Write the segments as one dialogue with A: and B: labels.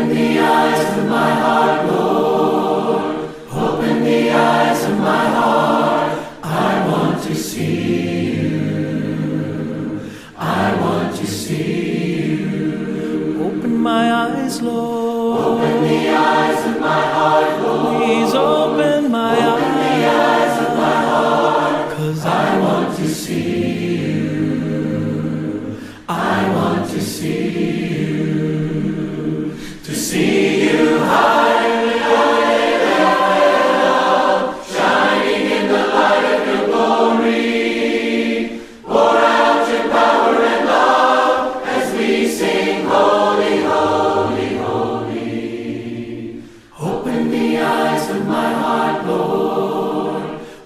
A: Open my eyes, Lord. Open the eyes of my heart, Lord. Please open my eyes. Open the eyes of my heart. 'Cause I want to see you. I want to see you. To see you high and lifted up, shining in the light of your glory. Pour out your power and love as we sing holy, holy, holy. Open the eyes of my heart, Lord.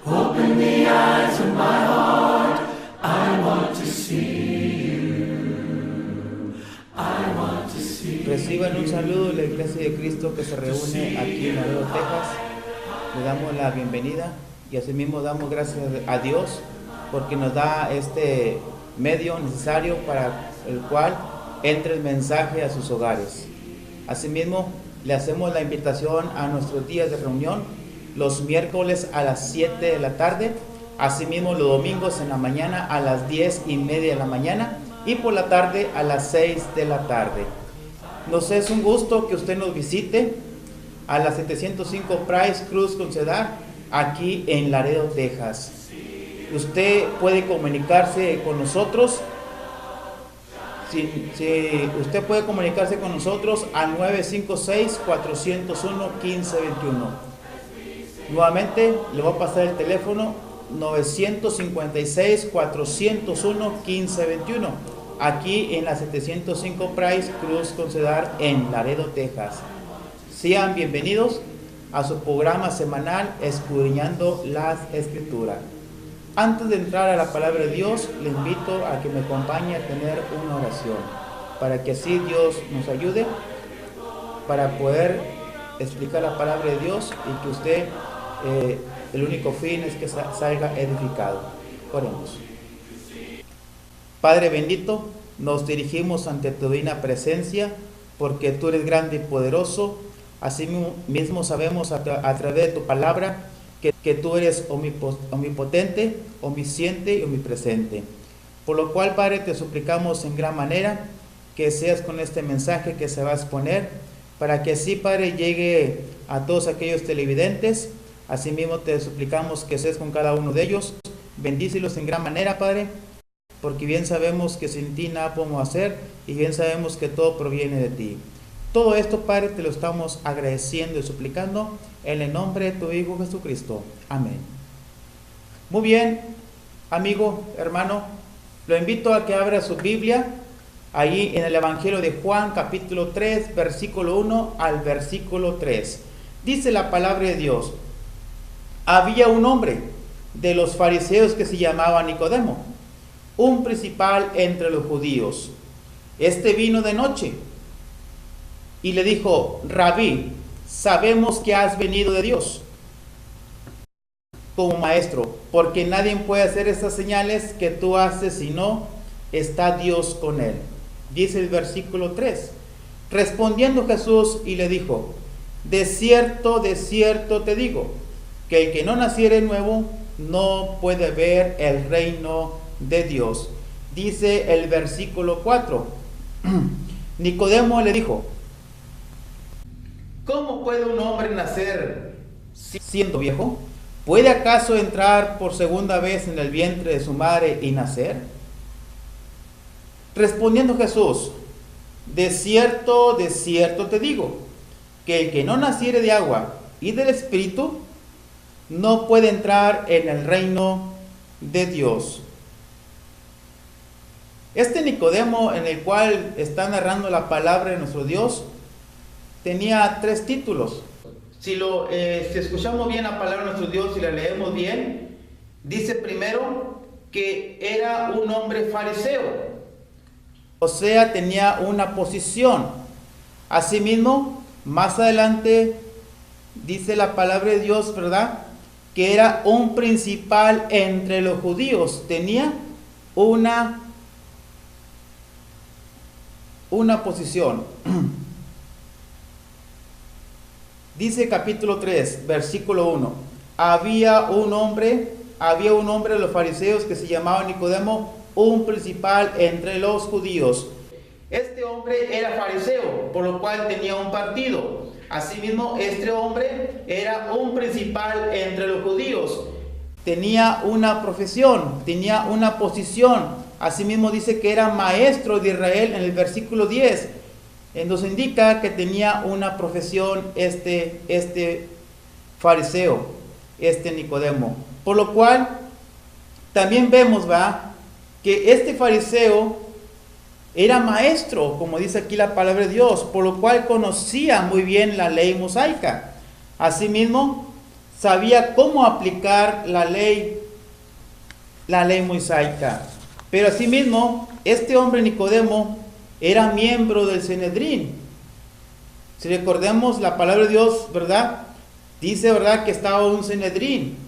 A: Open the eyes of my heart. I want to see you. I want to see you.
B: Reciban un saludo de la Iglesia de Cristo que se reúne aquí en Laredo, Texas. Le damos la bienvenida y asimismo damos gracias a Dios porque nos da este medio necesario para el cual entre el mensaje a sus hogares. Asimismo, le hacemos la invitación a nuestros días de reunión los miércoles a las 7 de la tarde, asimismo los domingos en la mañana a las 10:30 de la mañana y por la tarde a las 6 de la tarde. Nos es un gusto que usted nos visite a la 705 Price Cruz con Cedar, aquí en Laredo, Texas. Usted puede comunicarse con nosotros. Usted puede comunicarse con nosotros al 956-401-1521. Nuevamente le voy a pasar el teléfono 956-401-1521, aquí en la 705 Price Cruz con Cedar en Laredo, Texas. Sean bienvenidos a su programa semanal Escudriñando las Escrituras. Antes de entrar a la palabra de Dios, le invito a que me acompañe a tener una oración, para que así Dios nos ayude para poder explicar la palabra de Dios y que usted, el único fin es que salga edificado. Oremos. Padre bendito, nos dirigimos ante tu divina presencia, porque tú eres grande y poderoso. Así mismo sabemos a través de tu palabra que tú eres omnipotente, omnisciente y omnipresente. Por lo cual, Padre, te suplicamos en gran manera que seas con este mensaje que se va a exponer, para que así, Padre, llegue a todos aquellos televidentes. Asimismo te suplicamos que seas con cada uno de ellos. Bendícelos en gran manera, Padre, porque bien sabemos que sin ti nada podemos hacer y bien sabemos que todo proviene de ti. Todo esto, Padre, te lo estamos agradeciendo y suplicando en el nombre de tu Hijo Jesucristo. Amén. Muy bien, amigo, hermano, lo invito a que abra su Biblia ahí en el Evangelio de Juan, capítulo 3, versículo 1 al versículo 3. Dice la palabra de Dios: había un hombre de los fariseos que se llamaba Nicodemo, un principal entre los judíos. Este vino de noche y le dijo: Rabí, sabemos que has venido de Dios como maestro, porque nadie puede hacer estas señales que tú haces si no está Dios con él. Dice el versículo 3. Respondiendo Jesús y le dijo: de cierto te digo, que el que no naciere nuevo no puede ver el reino de Dios. Dice el versículo 4. Nicodemo le dijo: ¿cómo puede un hombre nacer siendo viejo? ¿Puede acaso entrar por segunda vez en el vientre de su madre y nacer? Respondiendo Jesús: de cierto te digo, que el que no naciere de agua y del Espíritu no puede entrar en el reino de Dios. Este Nicodemo, en el cual está narrando la palabra de nuestro Dios, tenía 3 títulos. Si escuchamos bien la palabra de nuestro Dios y la leemos bien, dice primero que era un hombre fariseo, o sea, tenía una posición. Asimismo, más adelante dice la palabra de Dios, ¿verdad?, que era un principal entre los judíos, tenía una posición. Dice capítulo 3, versículo 1. Había un hombre de los fariseos que se llamaba Nicodemo, un principal entre los judíos. Este hombre era fariseo, por lo cual tenía un partido. Asimismo, este hombre era un principal entre los judíos. Tenía una profesión, tenía una posición. Asimismo dice que era maestro de Israel en el versículo 10. Nos indica que tenía una profesión este fariseo, este Nicodemo. Por lo cual, también vemos, que este fariseo era maestro, como dice aquí la palabra de Dios, por lo cual conocía muy bien la ley mosaica. Asimismo, sabía cómo aplicar la ley mosaica. Pero asimismo, este hombre Nicodemo era miembro del Sanedrín. Si recordemos la palabra de Dios, ¿verdad? Dice, ¿verdad?, que estaba un Sanedrín.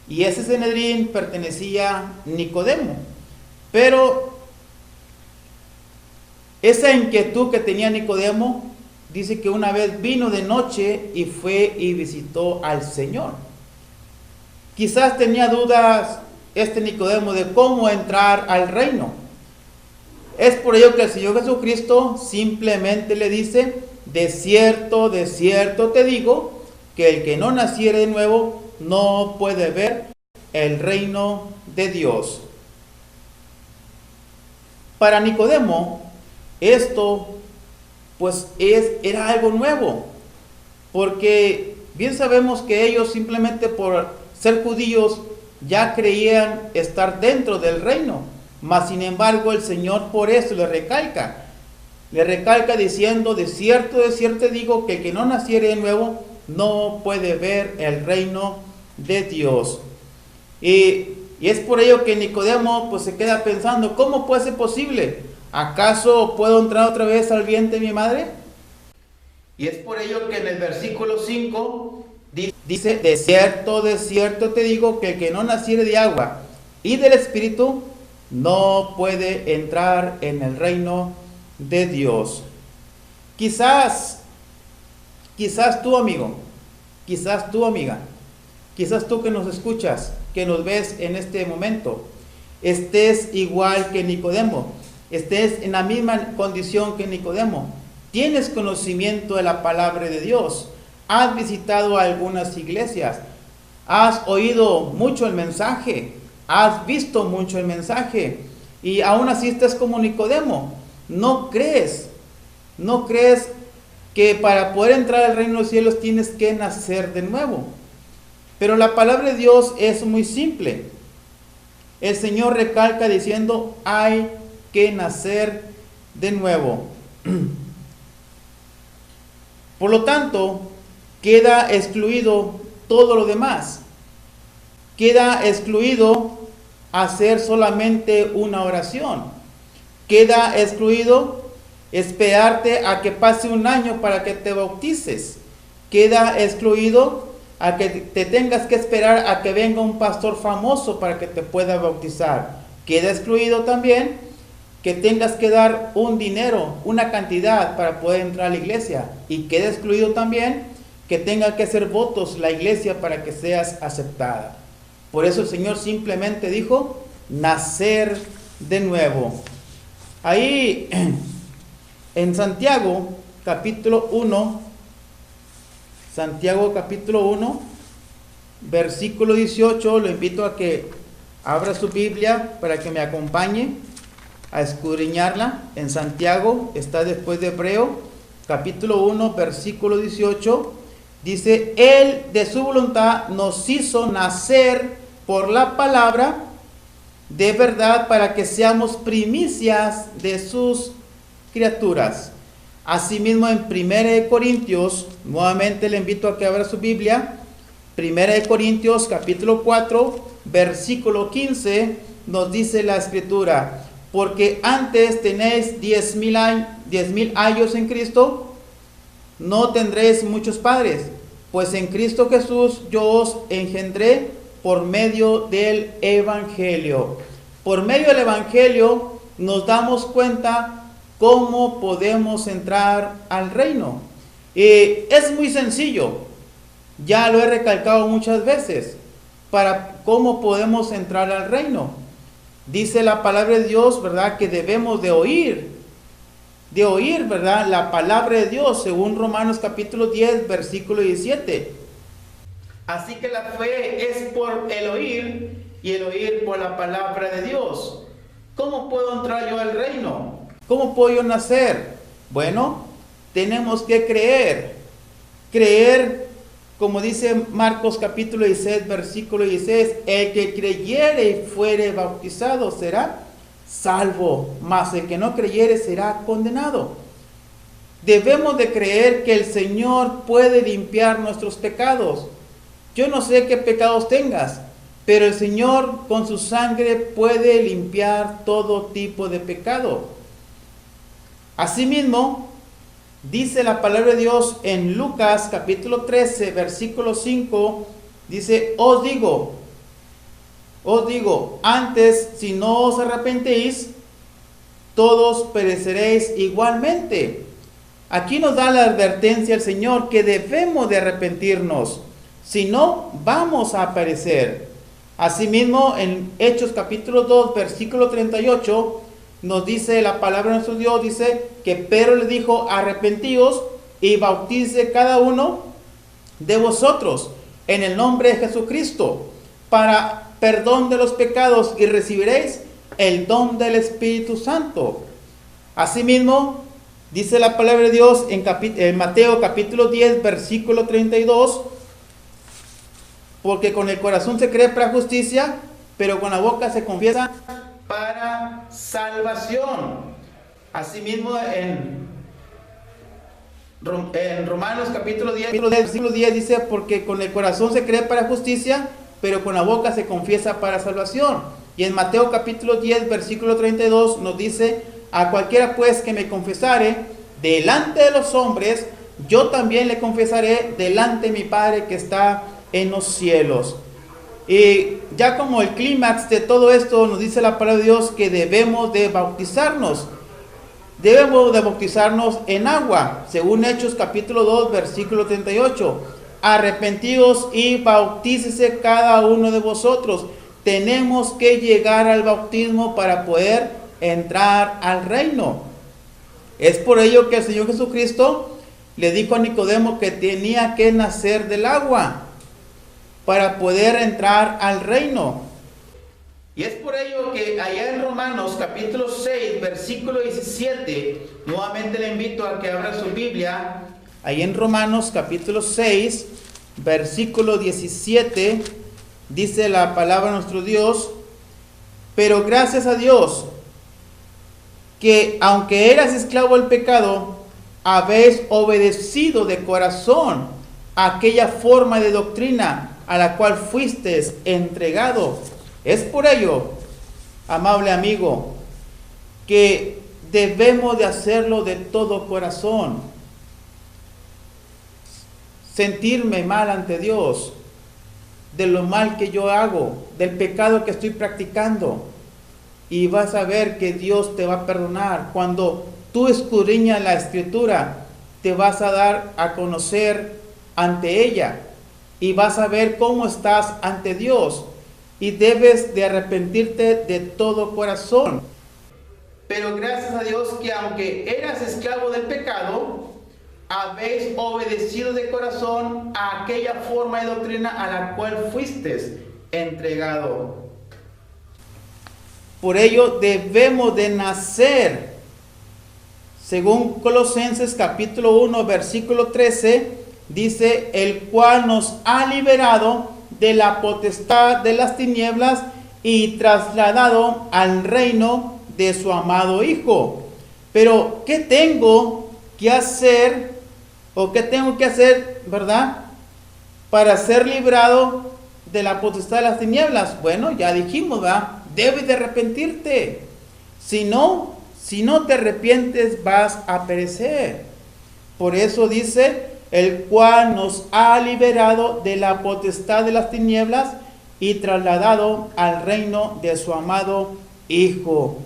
B: Y ese Sanedrín pertenecía a Nicodemo. Pero esa inquietud que tenía Nicodemo, dice que una vez vino de noche y fue y visitó al Señor. Quizás tenía dudas este Nicodemo de cómo entrar al reino. Es por ello que el Señor Jesucristo simplemente le dice: de cierto te digo, que el que no naciere de nuevo no puede ver el reino de Dios. Para Nicodemo, esto pues era algo nuevo, porque bien sabemos que ellos simplemente por ser judíos ya creían estar dentro del reino, mas sin embargo el Señor por eso le recalca diciendo: de cierto digo, que el que no naciere de nuevo no puede ver el reino de Dios. Y es por ello que Nicodemo pues se queda pensando: ¿cómo puede ser posible? ¿Acaso puedo entrar otra vez al vientre de mi madre? Y es por ello que en el versículo 5 dice: de cierto te digo, que el que no naciere de agua y del Espíritu no puede entrar en el reino de Dios. Quizás tú, amigo, quizás tú, amiga, quizás tú que nos escuchas, que nos ves en este momento, estés igual que Nicodemo, estés en la misma condición que Nicodemo. Tienes conocimiento de la palabra de Dios, has visitado algunas iglesias, has oído mucho el mensaje, has visto mucho el mensaje, y aún así estás como Nicodemo. No crees que para poder entrar al reino de los cielos tienes que nacer de nuevo. Pero la palabra de Dios es muy simple. El Señor recalca diciendo: hay que nacer de nuevo. Por lo tanto, queda excluido todo lo demás. Queda excluido hacer solamente una oración. Queda excluido esperarte a que pase un año para que te bautices. Queda excluido a que te tengas que esperar a que venga un pastor famoso para que te pueda bautizar. Queda excluido también que tengas que dar un dinero, una cantidad para poder entrar a la iglesia. Y queda excluido también que tenga que hacer votos la iglesia para que seas aceptada. Por eso el Señor simplemente dijo: nacer de nuevo. Ahí en Santiago capítulo 1, versículo 18, lo invito a que abra su Biblia para que me acompañe a escudriñarla. En Santiago, está después de Hebreo, capítulo 1, versículo 18, dice: Él de su voluntad nos hizo nacer por la palabra de verdad, para que seamos primicias de sus criaturas. Asimismo, en 1 Corintios, nuevamente le invito a que abra su Biblia, 1 Corintios capítulo 4, versículo 15, nos dice la Escritura: porque antes tenéis 10,000 años en Cristo, no tendréis muchos padres, pues en Cristo Jesús yo os engendré por medio del Evangelio. Por medio del Evangelio nos damos cuenta cómo podemos entrar al reino. Es muy sencillo. Ya lo he recalcado muchas veces, para cómo podemos entrar al reino. Dice la palabra de Dios, ¿verdad?, que debemos de oír, ¿verdad?, la palabra de Dios, según Romanos capítulo 10, versículo 17. Así que la fe es por el oír, y el oír por la palabra de Dios. ¿Cómo puedo entrar yo al reino? ¿Cómo puedo yo nacer? Bueno, tenemos que creer. Creer, como dice Marcos capítulo 16, versículo 16, el que creyere y fuere bautizado será salvo, mas el que no creyere será condenado. Debemos de creer que el Señor puede limpiar nuestros pecados. Yo no sé qué pecados tengas, pero el Señor con su sangre puede limpiar todo tipo de pecado. Asimismo, dice la palabra de Dios en Lucas capítulo 13, versículo 5, dice, os digo, antes si no os arrepentéis, todos pereceréis igualmente. Aquí nos da la advertencia el Señor que debemos de arrepentirnos, si no vamos a perecer. Asimismo, en Hechos capítulo 2, versículo 38, nos dice la palabra de nuestro Dios, dice que Pedro le dijo, arrepentíos y bautice cada uno de vosotros en el nombre de Jesucristo para perdón de los pecados y recibiréis el don del Espíritu Santo. Asimismo, dice la palabra de Dios en Mateo capítulo 10, versículo 32, porque con el corazón se cree para justicia, pero con la boca se confiesa para salvación. Asimismo en Romanos capítulo 10, versículo 10 dice, porque con el corazón se cree para justicia, pero con la boca se confiesa para salvación. Y en Mateo capítulo 10, versículo 32 nos dice, a cualquiera pues que me confesare delante de los hombres, yo también le confesaré delante de mi Padre que está en los cielos. Y ya como el clímax de todo esto nos dice la palabra de Dios que debemos de bautizarnos. Debemos de bautizarnos en agua, según Hechos capítulo 2, versículo 38. Arrepentíos y bautícese cada uno de vosotros. Tenemos que llegar al bautismo para poder entrar al reino. Es por ello que el Señor Jesucristo le dijo a Nicodemo que tenía que nacer del agua para poder entrar al reino. Y es por ello que allá en Romanos capítulo 6, versículo 17, nuevamente le invito a que abra su Biblia. Ahí en Romanos capítulo 6, versículo 17, dice la palabra de nuestro Dios, pero gracias a Dios, que aunque eras esclavo del pecado, habéis obedecido de corazón aquella forma de doctrina a la cual fuisteis entregado. Es por ello, amable amigo, que debemos de hacerlo de todo corazón. Sentirme mal ante Dios, de lo mal que yo hago, del pecado que estoy practicando. Y vas a ver que Dios te va a perdonar. Cuando tú escudriñas la Escritura, te vas a dar a conocer ante ella. Y vas a ver cómo estás ante Dios. Y debes de arrepentirte de todo corazón. Pero gracias a Dios que aunque eras esclavo del pecado, habéis obedecido de corazón a aquella forma de doctrina a la cual fuisteis entregado. Por ello debemos de nacer. Según Colosenses capítulo 1, versículo 13, dice, el cual nos ha liberado de la potestad de las tinieblas y trasladado al reino de su amado Hijo. Pero, ¿qué tengo que hacer? ¿O qué tengo que hacer, verdad? Para ser librado de la potestad de las tinieblas. Bueno, ya dijimos, ¿verdad? Debes de arrepentirte. Si no te arrepientes, vas a perecer. Por eso dice, el cual nos ha liberado de la potestad de las tinieblas y trasladado al reino de su amado Hijo.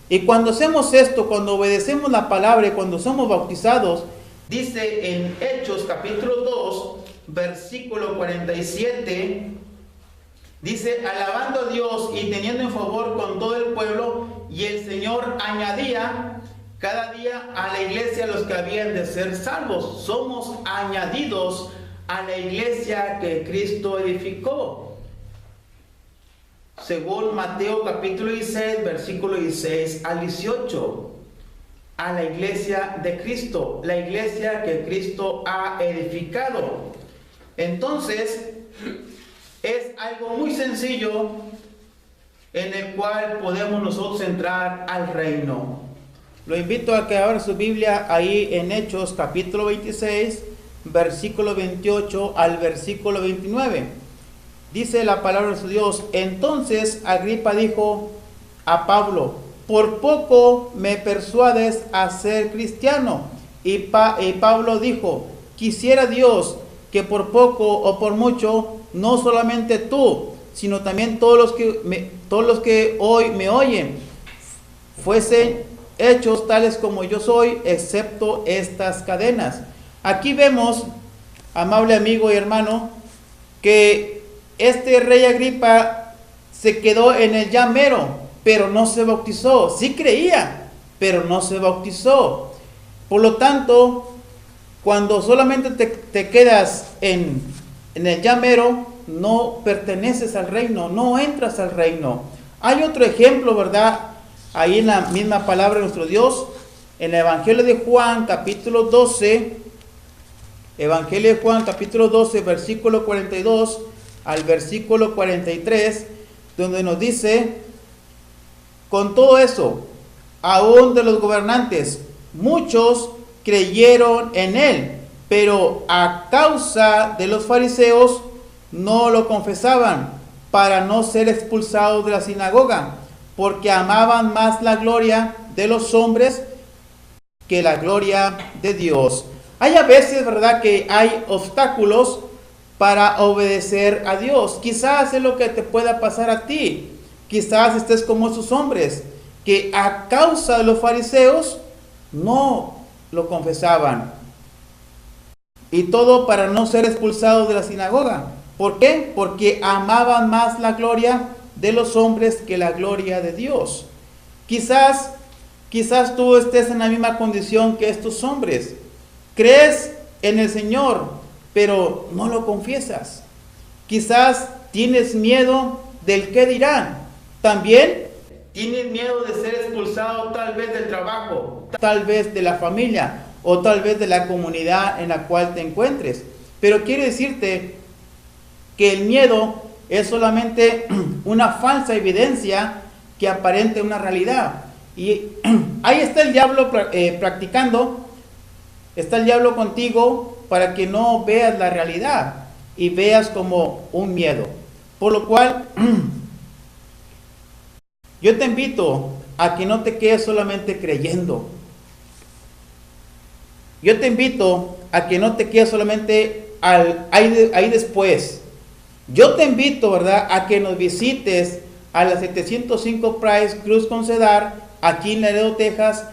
B: Y cuando hacemos esto, cuando obedecemos la palabra y cuando somos bautizados, Dice en Hechos capítulo 2, versículo 47, dice: alabando a Dios y teniendo en favor con todo el pueblo, y el Señor añadía cada día a la iglesia los que habían de ser salvos. Somos añadidos a la iglesia que Cristo edificó. Según Mateo capítulo 16, versículo 16 al 18. A la iglesia de Cristo, la iglesia que Cristo ha edificado. Entonces, es algo muy sencillo en el cual podemos nosotros entrar al reino. Lo invito a que abra su Biblia ahí en Hechos capítulo 26, versículo 28 al versículo 29. Dice la palabra de su Dios: entonces Agripa dijo a Pablo: por poco me persuades a ser cristiano. Y Pablo dijo: quisiera Dios que por poco o por mucho, no solamente tú, sino también todos los que hoy me oyen, fuesen hechos tales como yo soy, excepto estas cadenas. Aquí vemos, amable amigo y hermano, que este rey Agripa se quedó en el ya mero, pero no se bautizó. Sí creía, pero no se bautizó. Por lo tanto, cuando solamente te quedas en el ya mero, no perteneces al reino, no entras al reino. Hay otro ejemplo, ¿verdad? Ahí en la misma palabra de nuestro Dios, en el Evangelio de Juan, capítulo 12, Evangelio de Juan, capítulo 12, versículo 42 al versículo 43, donde nos dice: con todo eso, aún de los gobernantes, muchos creyeron en él, pero a causa de los fariseos no lo confesaban, para no ser expulsados de la sinagoga, porque amaban más la gloria de los hombres que la gloria de Dios. Hay a veces, ¿verdad?, que hay obstáculos para obedecer a Dios. Quizás es lo que te pueda pasar a ti. Quizás estés como esos hombres que a causa de los fariseos no lo confesaban. Y todo para no ser expulsados de la sinagoga. ¿Por qué? Porque amaban más la gloria de los hombres que la gloria de Dios. Quizás tú estés en la misma condición que estos hombres. Crees en el Señor, pero no lo confiesas. Quizás tienes miedo del qué dirán. También tienes miedo de ser expulsado tal vez del trabajo, tal vez de la familia o tal vez de la comunidad en la cual te encuentres. Pero quiero decirte que el miedo es solamente una falsa evidencia que aparente una realidad. Y ahí está el diablo practicando, está el diablo contigo para que no veas la realidad y veas como un miedo. Por lo cual, yo te invito a que no te quedes solamente creyendo. Yo te invito a que no te quedes solamente ahí después. Yo te invito, ¿verdad?, a que nos visites a la 705 Price Cruz con Cedar, aquí en Laredo, Texas,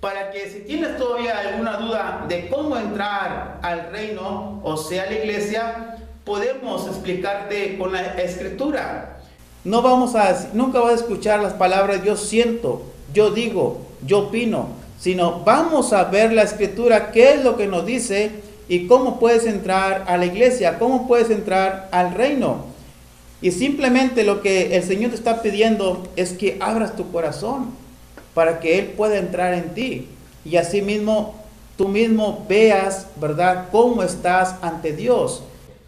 B: para que si tienes todavía alguna duda de cómo entrar al reino, o sea, a la iglesia, podemos explicarte con la escritura. Nunca vas a escuchar las palabras yo siento, yo digo, yo opino, sino vamos a ver la escritura, qué es lo que nos dice y cómo puedes entrar a la iglesia, cómo puedes entrar al reino. Y simplemente lo que el Señor te está pidiendo es que abras tu corazón para que Él pueda entrar en ti. Y así mismo, tú mismo veas, ¿verdad?, cómo estás ante Dios.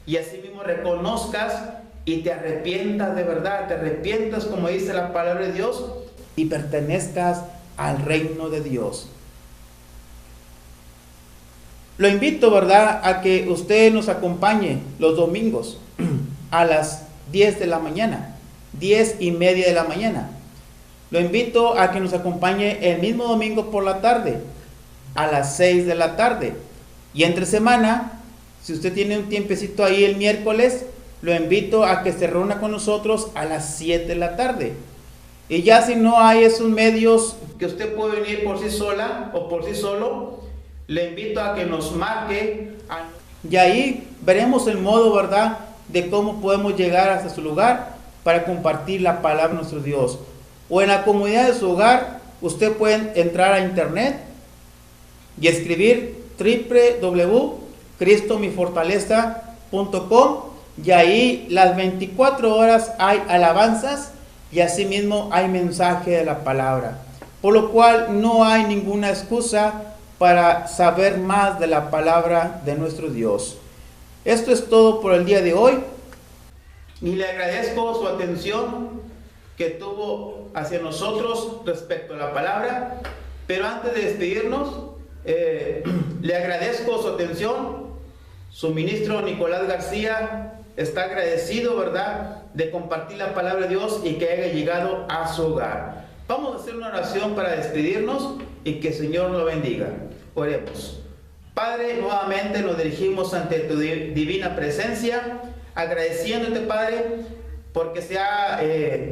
B: Y así mismo reconozcas y te arrepientas de verdad, te arrepientas como dice la palabra de Dios y pertenezcas al reino de Dios. Lo invito, ¿verdad?, a que usted nos acompañe los domingos a las 10 de la mañana, 10:30 de la mañana. Lo invito a que nos acompañe el mismo domingo por la tarde, a las 6 de la tarde. Y entre semana, si usted tiene un tiempecito ahí el miércoles, lo invito a que se reúna con nosotros a las 7 de la tarde. Y ya si no hay esos medios que usted puede venir por sí sola o por sí solo, le invito a que nos marque y ahí veremos el modo, ¿verdad?, de cómo podemos llegar hasta su lugar para compartir la palabra de nuestro Dios. O en la comunidad de su hogar, usted puede entrar a internet y escribir www.cristomifortaleza.com y ahí las 24 horas hay alabanzas y asimismo hay mensaje de la palabra. Por lo cual no hay ninguna excusa para saber más de la palabra de nuestro Dios. Esto es todo por el día de hoy y le agradezco su atención que tuvo hacia nosotros respecto a la palabra. Pero antes de despedirnos, le agradezco su atención. Su ministro Nicolás García está agradecido, ¿verdad?, de compartir la palabra de Dios y que haya llegado a su hogar. Vamos a hacer una oración para despedirnos y que el Señor nos bendiga. Oremos. Padre, nuevamente nos dirigimos ante tu divina presencia, agradeciéndote, Padre, porque se ha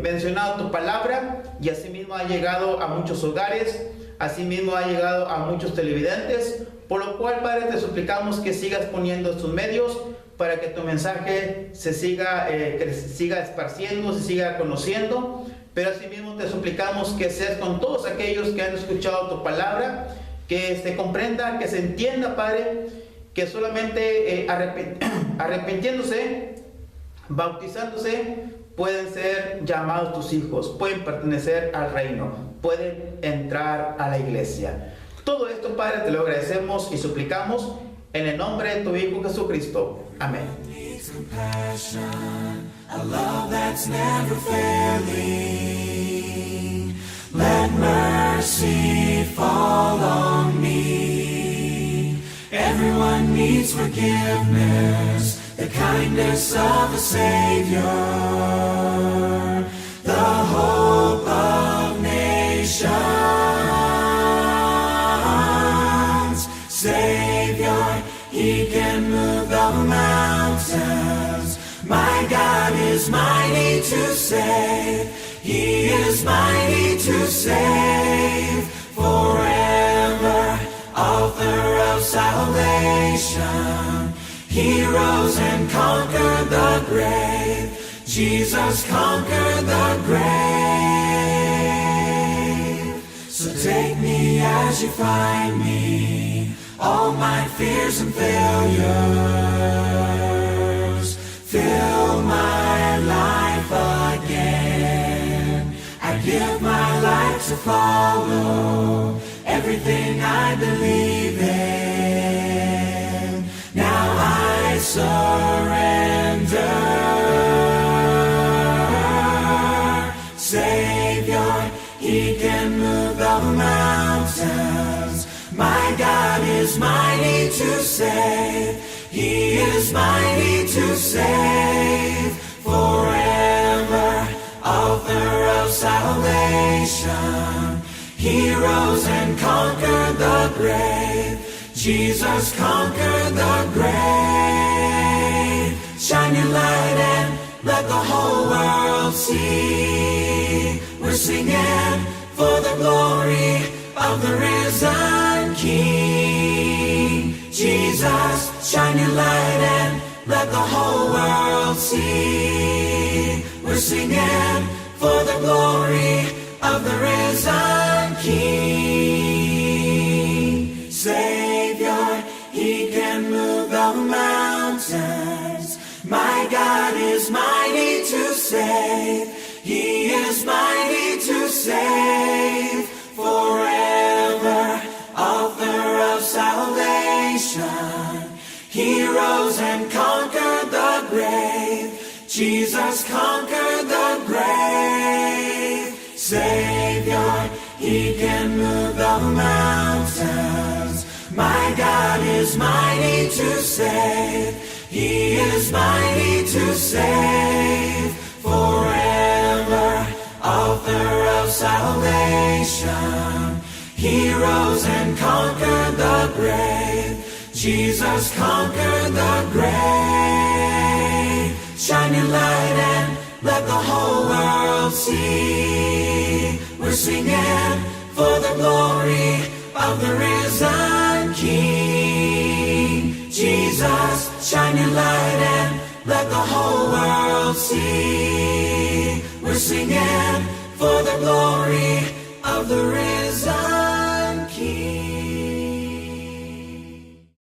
B: mencionado tu palabra y asimismo ha llegado a muchos hogares, asimismo ha llegado a muchos televidentes, por lo cual, Padre, te suplicamos que sigas poniendo estos medios para que tu mensaje se siga esparciendo, se siga conociendo, pero asimismo te suplicamos que seas con todos aquellos que han escuchado tu palabra, que se comprenda, que se entienda, Padre, que solamente arrepintiéndose, bautizándose, pueden ser llamados tus hijos, pueden pertenecer al reino, pueden entrar a la iglesia. Todo esto, Padre, te lo agradecemos y suplicamos en el nombre de tu Hijo Jesucristo. Amén.
A: Let mercy fall on me. Everyone needs forgiveness, the kindness of the Savior, the hope of nations. Savior, He can move the mountains. My God is mighty to save. He is mighty to save forever, author of salvation. He rose and conquered the grave. Jesus conquered the grave. So take me as you find me, all my fears and failures. Fill my life again. I give my life to follow everything I believe in. Now I surrender. Savior, He can move the mountains. My God is mighty to save. He is mighty to save forever, author of salvation. He rose and conquered the grave. Jesus conquered the grave. Shine your light and let the whole world see. We're singing for the glory of the risen King. Jesus, shine your light and let the whole world see. We're singing for the glory of the risen King. Savior, He can move the mountains. My God is mighty to save. He is mighty to save forever, author of salvation. He rose and conquered the grave. Jesus conquered the grave. Savior, He can move the mountains. My God is mighty to save. He is mighty to save forever, author of salvation. He rose and conquered the grave. Jesus conquered the grave. Shine your light and let the whole world see. We're singing for the glory of the risen King Jesus, shine your light and let the whole world see. We're singing for the glory of the risen